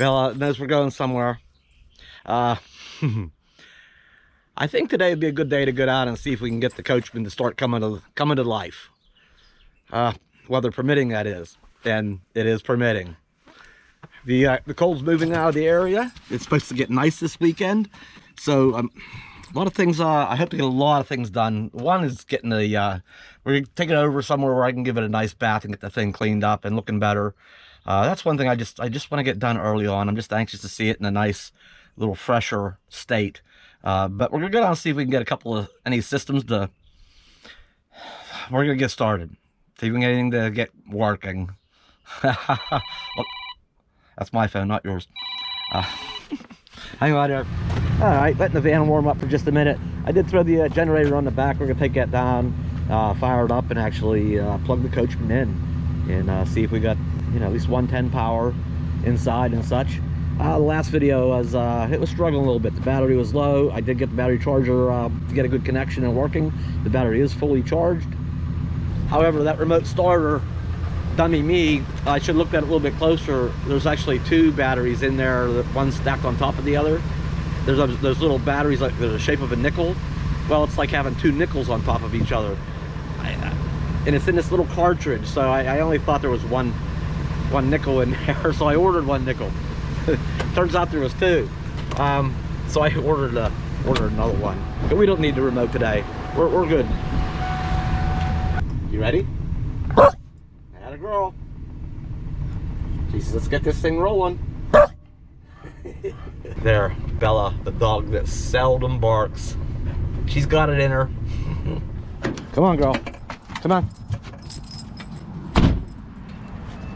Bella knows we're going somewhere. I think today would be a good day to go out and see if we can get the coachman to start coming to life. Weather permitting, that is. And it is permitting. The cold's moving out of the area. It's supposed to get nice this weekend. So a lot of things, I hope to get a lot of things done. One is getting we're going to take it over somewhere where I can give it a nice bath and get the thing cleaned up and looking better. That's one thing I just want to get done early on. I'm just anxious to see it in a nice little fresher state. But we're going to go down and see if we can get a couple of any systems to, we're going to get started. See if we can get anything to get working. Well, that's my phone, not yours. Hang on there. All right, letting the van warm up for just a minute. I did throw the generator on the back. We're gonna take that down, fire it up, and actually plug the coachman in, and see if we got, at least 110 power inside and such. The last video was it was struggling a little bit. The battery was low. I did get the battery charger to get a good connection and working. The battery is fully charged. However, that remote starter, dummy me, I should look at it a little bit closer. There's actually two batteries in there, one stacked on top of the other. There's those little batteries, like they're the shape of a nickel. Well, it's like having two nickels on top of each other. And it's in this little cartridge, so I only thought there was one nickel in there, so I ordered one nickel. Turns out there was two. So I ordered another one. But we don't need the remote today. We're good. You ready? Atta girl. Jesus, let's get this thing rolling. There, Bella, the dog that seldom barks. She's got it in her. Come on, girl. Come on.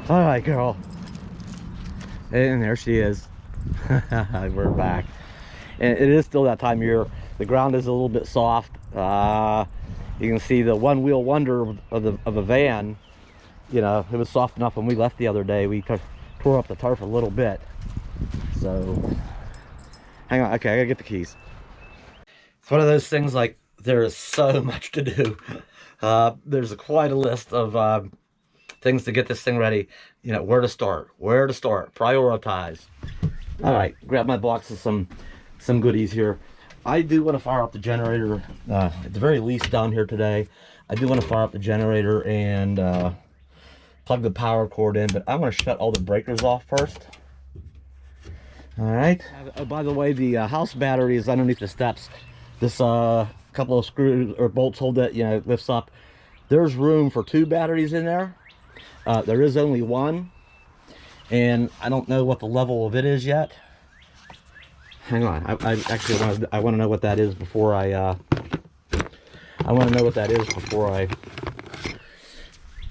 All right, girl. And there she is. We're back. And it is still that time of year. The ground is a little bit soft. You can see the one-wheel wonder of a van. It was soft enough when we left the other day. We tore up the turf a little bit. So, hang on. Okay, I gotta get the keys. It's one of those things, like, there is so much to do. There's quite a list of things to get this thing ready. Where to start, prioritize. All right, grab my box of some goodies here. I do want to fire up the generator, at the very least down here today. I do want to fire up the generator and plug the power cord in, but I want to shut all the breakers off first. All right. Oh, by the way, the house battery is underneath the steps. This couple of screws or bolts hold that, lifts up. There's room for two batteries in there. There is only one, and I don't know what the level of it is yet. Hang on, I actually want to know what that is before I want to know what that is before I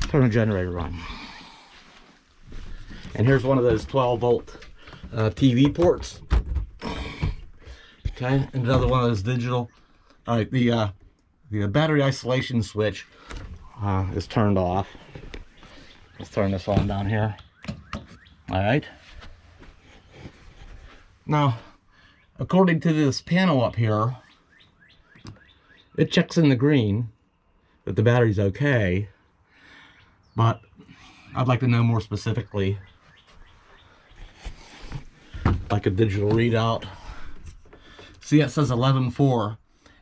turn the generator on. And here's one of those 12-volt TV ports. Okay, and another one of those digital. All right, the battery isolation switch is turned off. Let's turn this on down here. All right. Now, according to this panel up here, it checks in the green that the battery's okay, but I'd like to know more specifically, like a digital readout. See, it says 11.4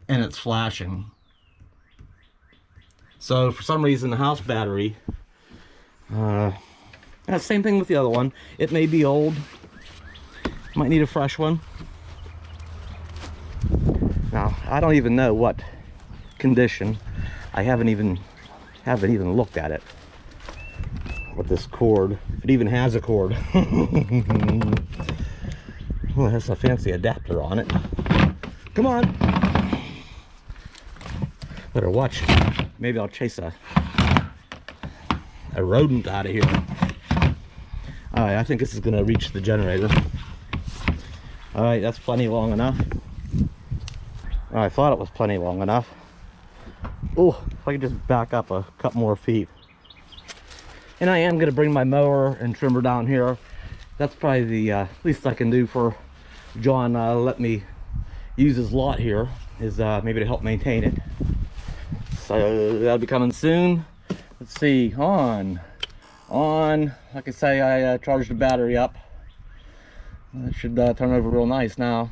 and it's flashing. So for some reason the house battery, same thing with the other one. It may be old, might need a fresh one. Now, I don't even know what condition. I haven't even looked at it with this cord, if it even has a cord. Oh, it has a fancy adapter on it. Come on. Better watch. Maybe I'll chase a rodent out of here. All right, I think this is going to reach the generator. All right, that's plenty long enough. I thought it was plenty long enough. Oh, if I could just back up a couple more feet. And I am going to bring my mower and trimmer down here. That's probably the least I can do for John. Let me use his lot here, is maybe to help maintain it. So that'll be coming soon. Let's see, on. Like I say, I charged the battery up. That should turn over real nice now.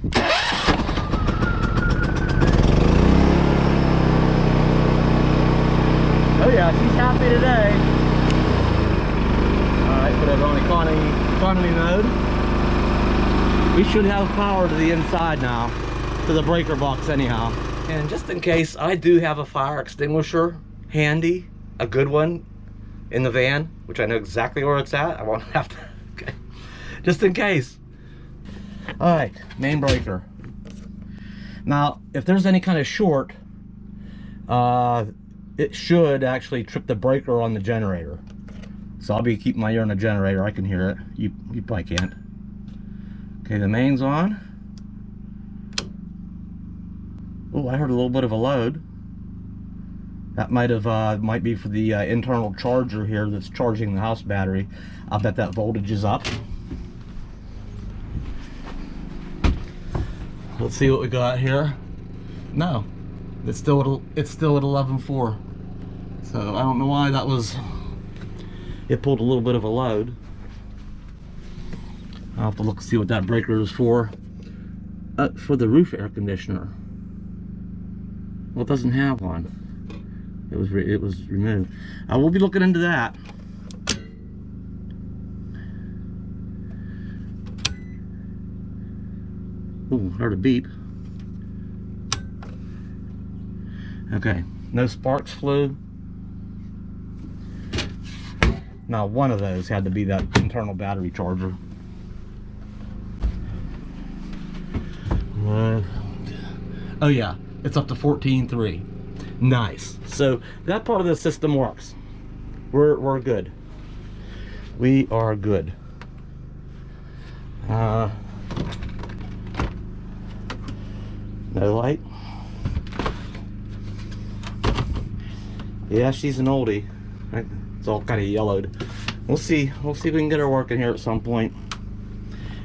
Oh yeah, she's happy today. Alright, put it on economy mode. We should have power to the inside now, to the breaker box anyhow. And just in case, I do have a fire extinguisher handy, a good one in the van, which I know exactly where it's at. I won't have to, okay. Just in case. All right, main breaker. Now, if there's any kind of short, it should actually trip the breaker on the generator. So I'll be keeping my ear on the generator. I can hear it. You probably can't. Okay, the main's on. Oh, I heard a little bit of a load. That might be for the internal charger here that's charging the house battery. I'll bet that voltage is up. Let's see what we got here. No, it's still at 11.4. So I don't know why that was. It pulled a little bit of a load. I'll have to look and see what that breaker is for. For the roof air conditioner. Well, it doesn't have one. It was removed. I will be looking into that. Ooh, heard a beep. Okay, no sparks flew. Now one of those had to be that internal battery charger. Oh yeah, it's up to 14.3. Nice. So that part of the system works. We're good. We are good. No light. Yeah, she's an oldie. It's all kind of yellowed. We'll see. We'll see if we can get her working here at some point.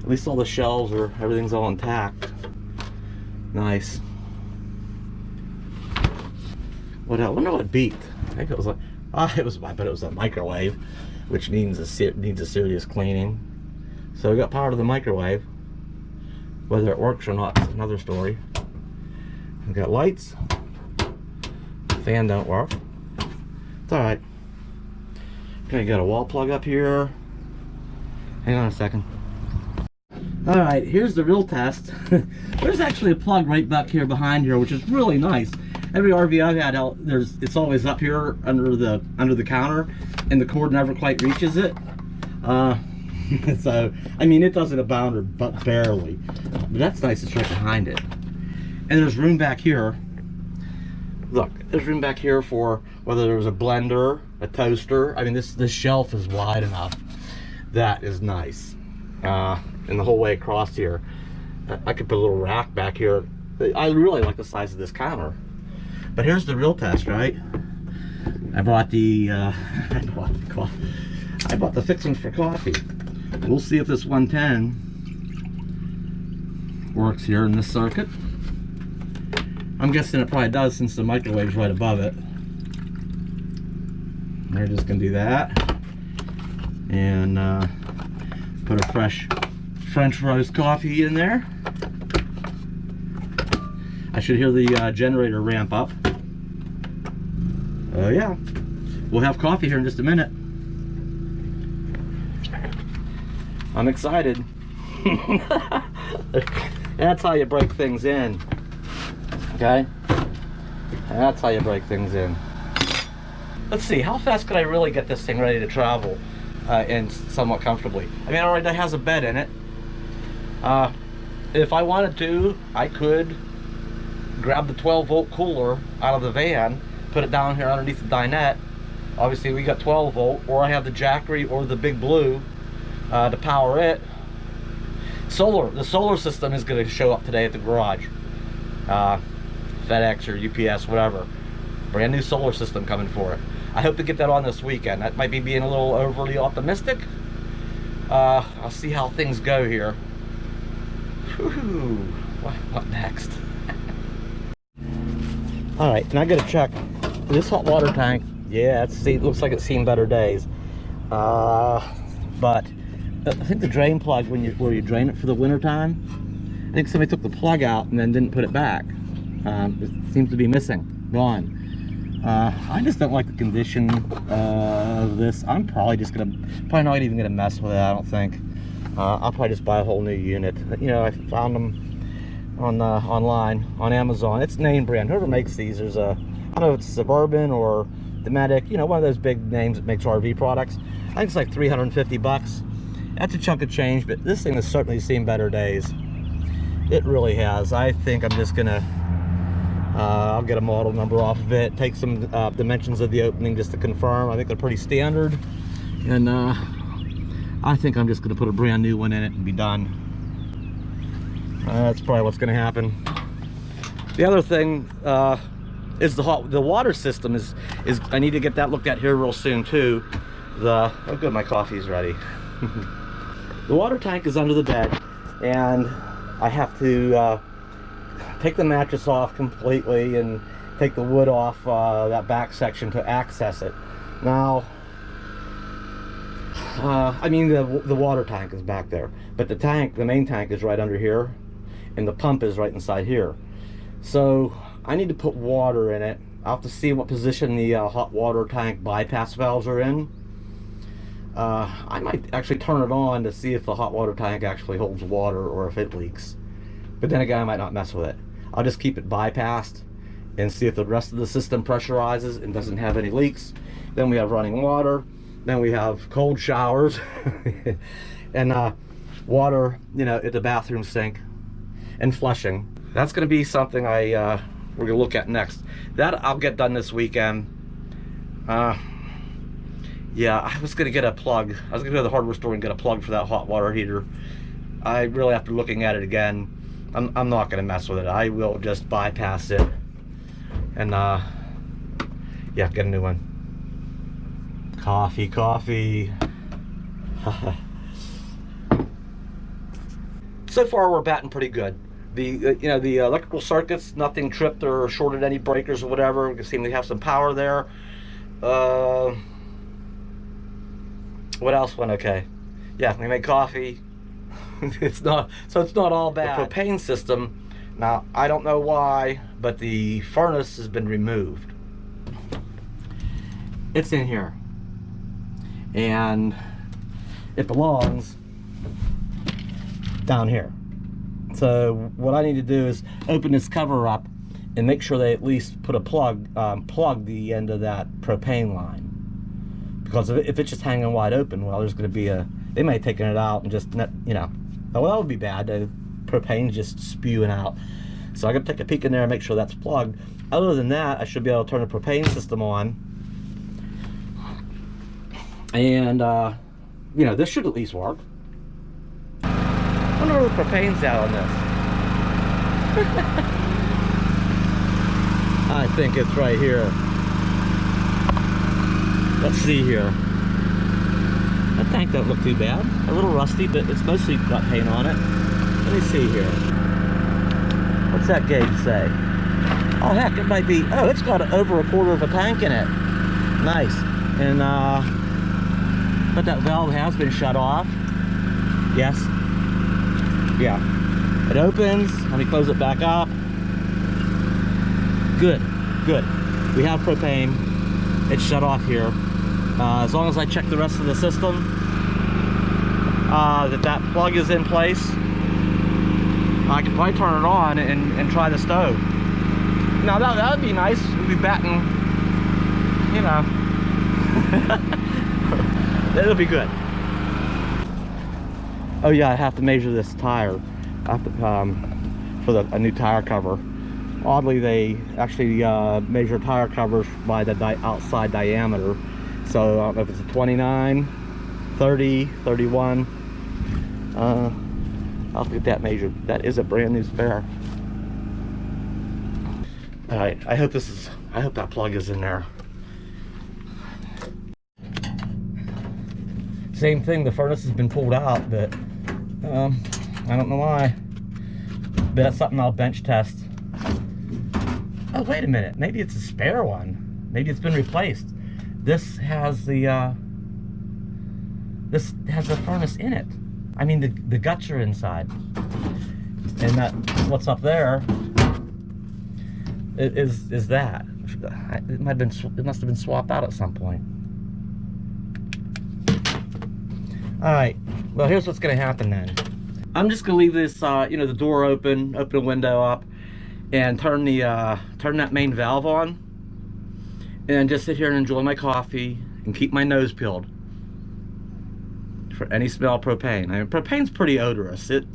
At least all the shelves everything's all intact. Nice. What else? I wonder what beeped. I think it was like, I bet it was a microwave, which needs a serious cleaning. So we got power to the microwave. Whether it works or not is another story. We got lights. Fan don't work. It's all right. Okay, got a wall plug up here. Hang on a second. All right, here's the real test. There's actually a plug right back here behind here, which is really nice. Every RV I've had out, it's always up here under the counter, and the cord never quite reaches it. So I mean, it doesn't abound, but barely. But that's nice. It's right behind it, and there's room back here. Look, there's room back here for whether there's a blender, a toaster. I mean, this shelf is wide enough. That is nice. And the whole way across here, I could put a little rack back here. I really like the size of this counter. But here's the real test, right? I bought the I bought the fixings for coffee. We'll see if this 110 works here in this circuit. I'm guessing it probably does since the microwave's right above it. We're just gonna do that and put a fresh French roast coffee in there. I should hear the generator ramp up. Oh yeah, we'll have coffee here in just a minute. I'm excited. That's how you break things in. Okay? That's how you break things in. Let's see, how fast could I really get this thing ready to travel and somewhat comfortably? I mean, it already has a bed in it. If I wanted to, I could grab the 12-volt cooler out of the van, put it down here underneath the dinette. Obviously we got 12-volt, or I have the Jackery or the Big Blue to power it. The solar system is going to show up today at the garage. FedEx or UPS, whatever. Brand new solar system coming for it. I hope to get that on this weekend. That might be being a little overly optimistic. I'll see how things go here. Whew. What next? All right, and I gotta check this hot water tank. Yeah, it looks like it's seen better days. But I think the drain plug, where you drain it for the winter time, I think somebody took the plug out and then didn't put it back. It seems to be missing, gone. I just don't like the condition of this. I'm probably not even gonna mess with it. I don't think. I'll probably just buy a whole new unit. You know, I found them on online on Amazon. It's name brand. Whoever makes these, there's a, I don't know if it's Suburban or Dometic, you know, one of those big names that makes RV products. I think it's like 350 bucks. That's a chunk of change, but this thing has certainly seen better days. It really has. I think I'm just gonna I'll get a model number off of it, take some dimensions of the opening just to confirm. I think they're pretty standard, and I think I'm just gonna put a brand new one in it and be done. That's probably what's gonna happen. The other thing is the water system is I need to get that looked at here real soon too. Oh good, my coffee's ready. The water tank is under the bed, and I have to take the mattress off completely and take the wood off that back section to access it. Now, I mean the water tank is back there, but the main tank is right under here, and the pump is right inside here. So I need to put water in it. I'll have to see what position the hot water tank bypass valves are in. I might actually turn it on to see if the hot water tank actually holds water or if it leaks. But then again, I might not mess with it. I'll just keep it bypassed and see if the rest of the system pressurizes and doesn't have any leaks. Then we have running water. Then we have cold showers and water, you know, at the bathroom sink and flushing. That's going to be something we're going to look at next. That I'll get done this weekend. Yeah, I was going to get a plug. I was going to go to the hardware store and get a plug for that hot water heater. I really, after looking at it again, I'm not going to mess with it. I will just bypass it and yeah, get a new one. Coffee. So far we're batting pretty good. The you know, the electrical circuits, nothing tripped or shorted any breakers or whatever. We can seem to have some power there. What else went okay? Yeah, we made coffee. It's not all bad. The propane system, now I don't know why, but the furnace has been removed. It's in here, and it belongs down here. So what I need to do is open this cover up and make sure they at least put a plug the end of that propane line. Because if it's just hanging wide open, well, there's going to be they may have taken it out and just, you know, well, that would be bad. The propane just spewing out. So I got to take a peek in there and make sure that's plugged. Other than that, I should be able to turn the propane system on. And, you know, this should at least work. I wonder where the propane's out on this. I think it's right here. Let's see here. That tank don't look too bad. A little rusty, but it's mostly got paint on it. Let me see here. What's that gauge say? Oh heck, it might be, oh, it's got over a quarter of a tank in it. Nice. And but that valve has been shut off. Yes. Yeah. It opens. Let me close it back up. Good. We have propane. It's shut off here. As long as I check the rest of the system, that plug is in place, I can probably turn it on and try the stove. Now that would be nice. We'd be batting, you know. It'll be good. Oh yeah, I have to measure this tire. I have to, for a new tire cover. Oddly, they actually measure tire covers by the outside diameter. So I don't know if it's a 29, 30, 31. I'll have to get that measured. That is a brand new spare. All right, I hope that plug is in there. Same thing, the furnace has been pulled out, but I don't know why. But that's something I'll bench test. Oh, wait a minute, maybe it's a spare one. Maybe it's been replaced. This has the This has a furnace in it. I mean, the guts are inside. And that, what's up there is that. It might have been, it must have been swapped out at some point. All right, well, here's what's gonna happen then. I'm just gonna leave this, you know, the door open the window up, and turn that main valve on, and just sit here and enjoy my coffee and keep my nose peeled for any smell of propane. I mean, propane's pretty odorous. It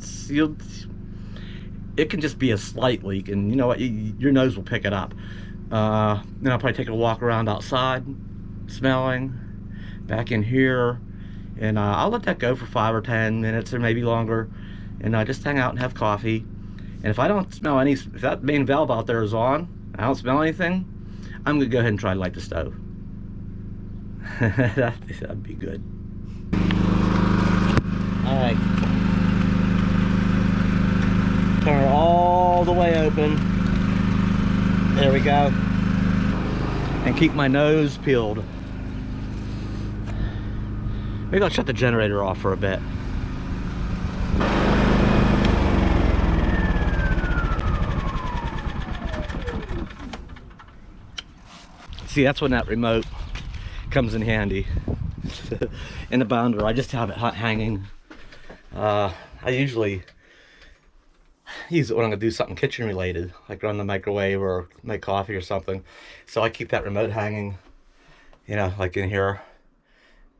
can just be a slight leak, and you know what, your nose will pick it up. Then I'll probably take a walk around outside, smelling, back in here, and I'll let that go for 5 or 10 minutes or maybe longer, and just hang out and have coffee. And if I don't smell any, if that main valve out there is on, I don't smell anything, I'm gonna go ahead and try to light the stove. That'd be good. All right, turn it all the way open. There we go. And keep my nose peeled. Maybe I'll shut the generator off for a bit. See, that's when that remote comes in handy. In the bounder, I just have it hanging. I usually use it when I'm gonna do something kitchen related, like run the microwave or make coffee or something. So I keep that remote hanging, you know, like in here.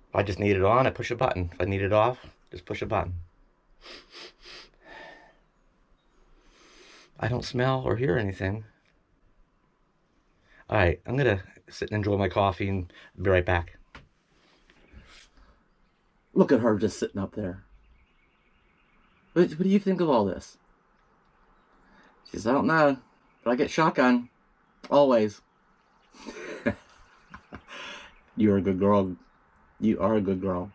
If I just need it on, I push a button. If I need it off, just push a button. I don't smell or hear anything. All right, I'm gonna sit and enjoy my coffee and be right back. Look at her just sitting up there. What do you think of all this? She says, I don't know, but I get shotgun. Always. You're a good girl. You are a good girl.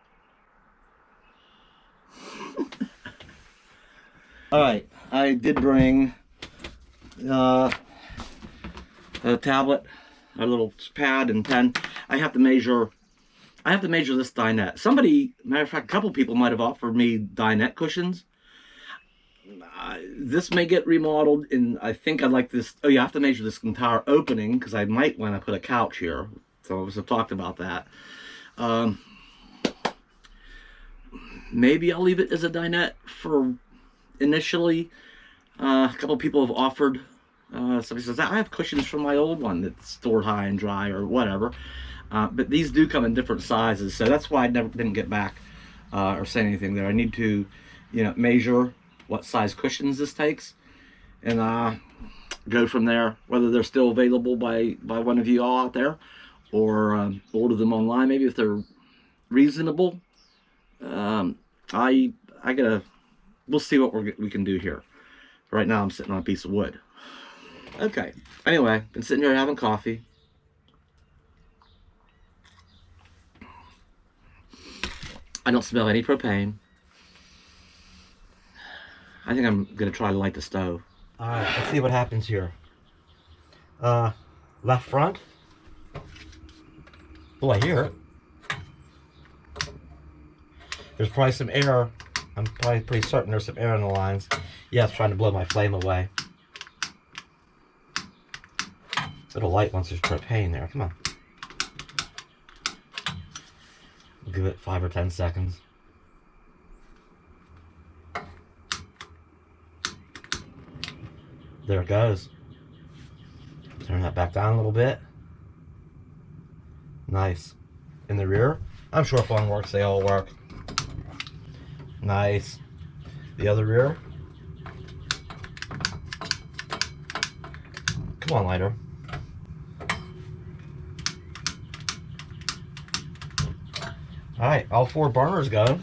Alright, I did bring a tablet, a little pad and pen. I have to measure this dinette. Somebody, matter of fact, a couple people might have offered me dinette cushions. This may get remodeled, and I think I'd like this. Oh, you have to measure this entire opening, because I might want to put a couch here. So I've talked about that. Maybe I'll leave it as a dinette for initially. A couple people have offered. Somebody says, I have cushions from my old one that's stored high and dry or whatever. But these do come in different sizes, so that's why I didn't get back or say anything there. I need to, you know, measure what size cushions this takes, and go from there. Whether they're still available by one of you all out there, or order them online, maybe if they're reasonable. We'll see what we can do here. Right now I'm sitting on a piece of wood. Okay, anyway, been sitting here having coffee. I don't smell any propane. I think I'm gonna try to light the stove. All right, let's see what happens here. Left front. Oh, I hear it. There's probably some air. I'm probably pretty certain there's some air in the lines. Yeah, it's trying to blow my flame away. It'll light once there's propane there. Come on. Give it 5 or 10 seconds. There it goes. Turn that back down a little bit. Nice. In the rear, I'm sure if one works, they all work. Nice. The other rear. Come on, lighter. Alright, all 4 burners go.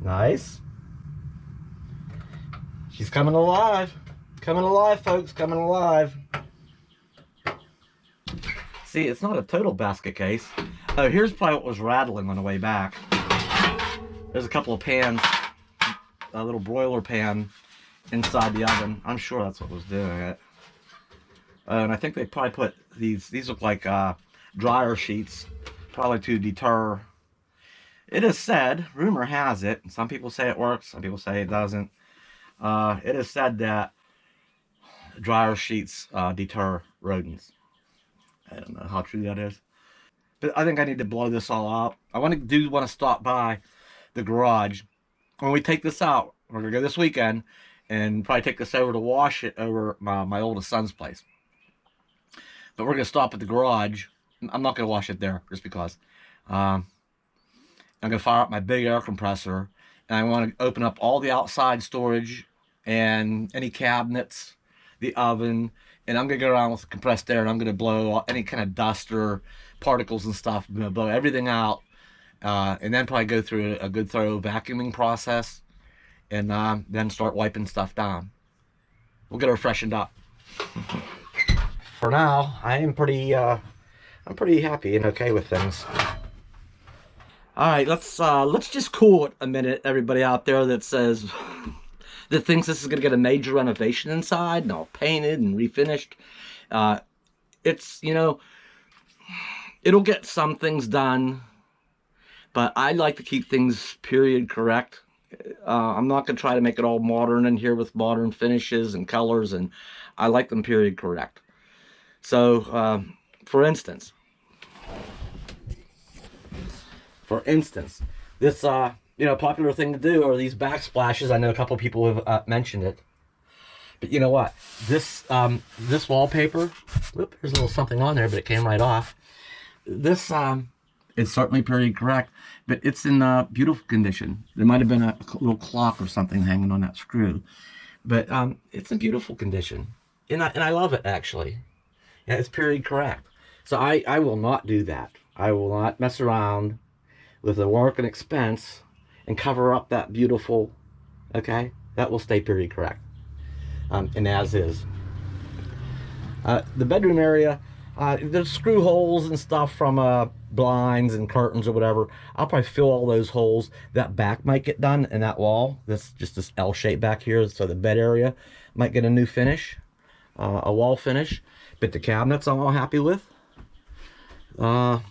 Nice. She's coming alive. Coming alive, folks. Coming alive. See, it's not a total basket case. Oh, here's probably what was rattling on the way back. There's a couple of pans. A little broiler pan inside the oven. I'm sure that's what was doing it. And I think they probably put these look like dryer sheets, probably to deter It is said, rumor has it, some people say it works, some people say it doesn't. It is said that dryer sheets deter rodents. I don't know how true that is. But I think I need to blow this all out. I want to stop by the garage. When we take this out, we're going to go this weekend and probably take this over to wash it over my oldest son's place. But we're going to stop at the garage. I'm not going to wash it there just because. I'm going to fire up my big air compressor, and I want to open up all the outside storage and any cabinets, the oven, and I'm going to go around with the compressed air, and I'm going to blow any kind of dust or particles and stuff. I'm going to blow everything out, and then probably go through a good thorough vacuuming process, and then start wiping stuff down. We'll get her freshened up. For now, I'm pretty happy and okay with things. All right, let's just cool it a minute, everybody out there that says that thinks this is gonna get a major renovation inside and all painted and refinished. It's, you know, it'll get some things done, but I like to keep things period correct. I'm not gonna try to make it all modern in here with modern finishes and colors, and I like them period correct. So, for instance, this, popular thing to do are these backsplashes. I know a couple people have mentioned it. But you know what? This wallpaper, whoop, there's a little something on there, but it came right off. This is certainly period correct, but it's in beautiful condition. There might have been a little clock or something hanging on that screw, but it's in beautiful condition, and I love it, actually. Yeah, it's period correct. So I will not do that. I will not mess around with the work and expense and cover up that beautiful, okay? That will stay period correct, and as is. The bedroom area, there's screw holes and stuff from blinds and curtains or whatever. I'll probably fill all those holes. That back might get done, and that wall, this L shape back here, so the bed area might get a new finish, a wall finish. But the cabinets I'm all happy with. One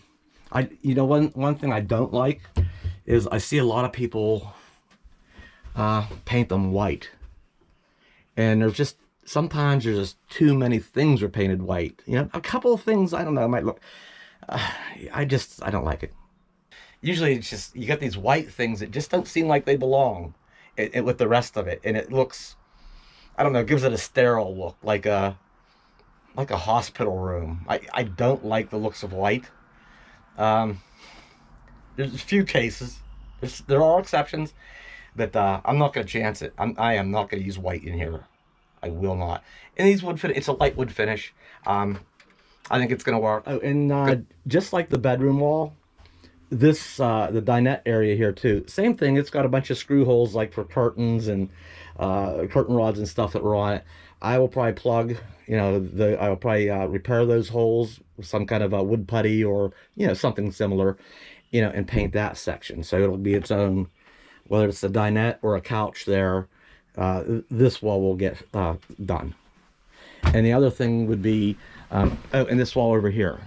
thing I don't like is I see a lot of people paint them white, and sometimes there's just too many things are painted white. A couple of things, I don't know, might look. I don't like it. Usually it's just you got these white things that just don't seem like they belong with the rest of it, and it looks, I don't know, it gives it a sterile look, like a hospital room. I don't like the looks of white. There's a few cases. There are exceptions, but I'm not going to chance it. I am not going to use white in here. I will not. And these wood finish, it's a light wood finish. I think it's going to work. Oh, and just like the bedroom wall, this the dinette area here too. Same thing. It's got a bunch of screw holes like for curtains and curtain rods and stuff that were on it. I will probably plug, I will probably repair those holes with some kind of a wood putty or, something similar, and paint that section. So it'll be its own, whether it's a dinette or a couch there, this wall will get done. And the other thing would be, and this wall over here.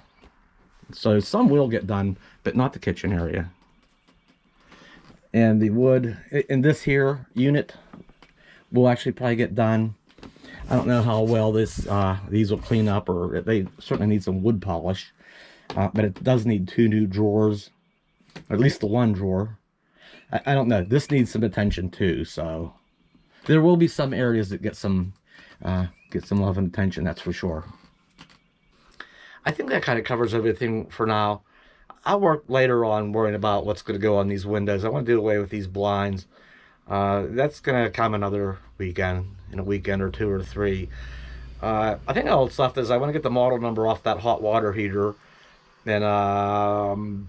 So some will get done, but not the kitchen area. And the wood in this here unit will actually probably get done. I don't know how well these will clean up, or they certainly need some wood polish. But it does need 2 new drawers, or at least the 1 drawer. I don't know. This needs some attention too. So there will be some areas that get some love and attention. That's for sure. I think that kind of covers everything for now. I'll work later on worrying about what's going to go on these windows. I want to do away with these blinds. That's going to come another weekend, in a weekend or 2 or 3. I think all stuff is I want to get the model number off that hot water heater, and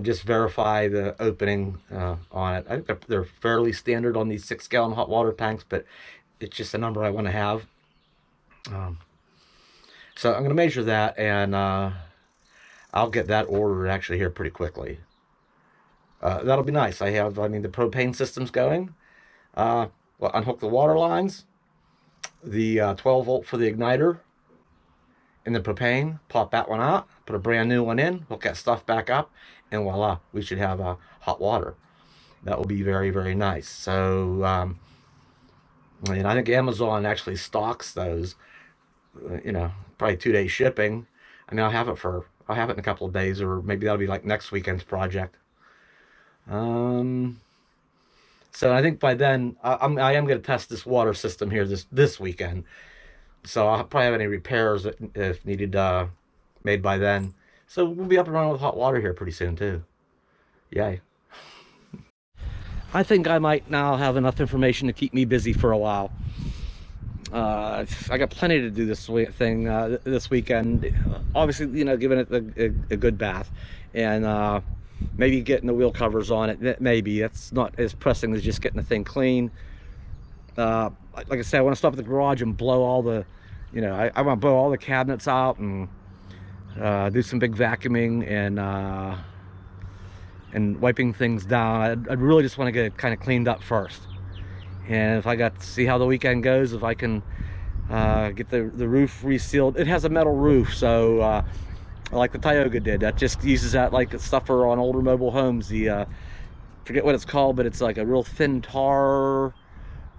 just verify the opening on it. I think they're fairly standard on these 6-gallon hot water tanks, but it's just a number I want to have. So I'm going to measure that, and I'll get that ordered actually here pretty quickly. That'll be nice. The propane system's going. Unhook the water lines, the 12 volt for the igniter, and the propane, pop that one out, put a brand new one in, hook that stuff back up, and voila, we should have a hot water. That will be very, very nice. So, and I think Amazon actually stocks those, you know, probably 2 day shipping. I mean, I'll have it in a couple of days, or maybe that'll be like next weekend's project. So I think by then, I am going to test this water system here this weekend. So I'll probably have any repairs if needed made by then. So we'll be up and running with hot water here pretty soon too. Yay. I think I might now have enough information to keep me busy for a while. I got plenty to do this this weekend. Obviously, you know, giving it a good bath, and maybe getting the wheel covers on it. Maybe that's not as pressing as just getting the thing clean. Like I said, I want to stop at the garage and blow all the, you know, I want to blow all the cabinets out and do some big vacuuming and wiping things down. I'd really just want to get it kind of cleaned up first. And if I got to see how the weekend goes, if I can get the roof resealed. It has a metal roof, so like the Tioga did. That just uses that like stuffer on older mobile homes. The forget what it's called, but it's like a real thin tar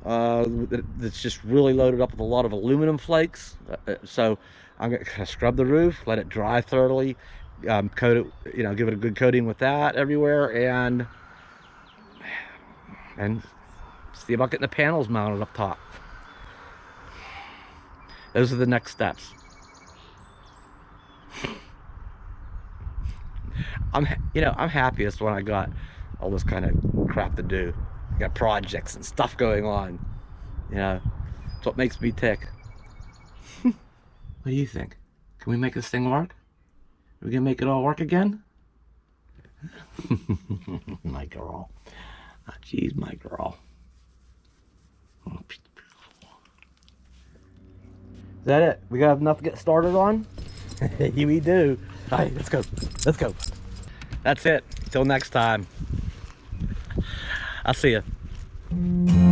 that's just really loaded up with a lot of aluminum flakes. So I'm gonna scrub the roof, let it dry thoroughly, coat it, you know, give it a good coating with that everywhere, and see about getting the panels mounted up top. Those are the next steps. I'm happiest when I got all this kind of crap to do. I got projects and stuff going on. You know, it's what makes me tick. What do you think? Can we make this thing work? Are we gonna make it all work again? My girl. Oh, geez, my girl. Oh, is that it? We got enough to get started on? We do. All right, let's go. Let's go. That's it. Till next time. I'll see you.